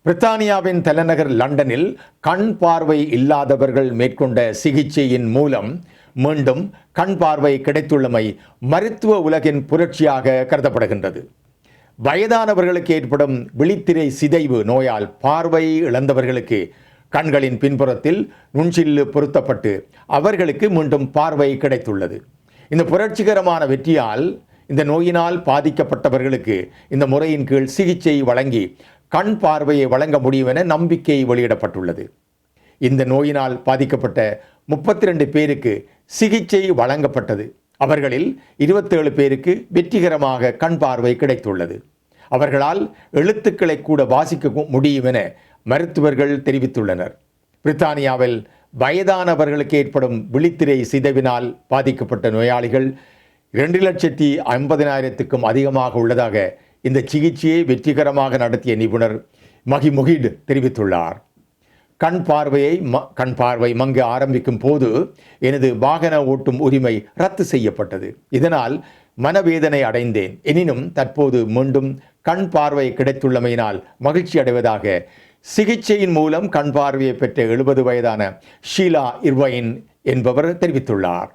பிரித்தானியாவின் தலைநகர் லண்டனில் கண் பார்வை இல்லாதவர்கள் மேற்கொண்ட சிகிச்சையின் மூலம் மீண்டும் கண் பார்வை கிடைத்துள்ளமை மருத்துவ உலகின் புரட்சியாக கருதப்படுகின்றது. வயதானவர்களுக்கு ஏற்படும் விழித்திரை சிதைவு நோயால் பார்வை இழந்தவர்களுக்கு கண்களின் பின்புறத்தில் நுண்சில்லு பொருத்தப்பட்டு அவர்களுக்கு மீண்டும் பார்வை கிடைத்துள்ளது. இந்த புரட்சிகரமான வெற்றியால் இந்த நோயினால் பாதிக்கப்பட்டவர்களுக்கு இந்த முறையின் கீழ் சிகிச்சை வழங்கி கண் பார்வையை வழங்க முடியும் என நம்பிக்கை வெளியிடப்பட்டுள்ளது. இந்த நோயினால் பாதிக்கப்பட்ட 32 பேருக்கு சிகிச்சை வழங்கப்பட்டது. அவர்களில் 27 பேருக்கு வெற்றிகரமாக கண் பார்வை கிடைத்துள்ளது. அவர்களால் எழுத்துக்களை கூட வாசிக்க முடியும் என மருத்துவர்கள் தெரிவித்துள்ளனர். பிரித்தானியாவில் வயதானவர்களுக்கு ஏற்படும் விழித்திரை சிதைவினால் பாதிக்கப்பட்ட நோயாளிகள் 2,50,000க்கும் அதிகமாக உள்ளதாக இந்த சிகிச்சையை வெற்றிகரமாக நடத்திய நிபுணர் மஹி முஹிட் தெரிவித்துள்ளார். கண் பார்வை மங்க ஆரம்பிக்கும் போது எனது வாகன ஓட்டும் உரிமை ரத்து செய்யப்பட்டது. இதனால் மனவேதனை அடைந்தேன். எனினும் தற்போது மீண்டும் கண் பார்வை கிடைத்துள்ளமையினால் மகிழ்ச்சி அடைவதாக சிகிச்சையின் மூலம் கண் பார்வையை பெற்ற 70 வயதான ஷீலா இர்வைன் என்பவர் தெரிவித்துள்ளார்.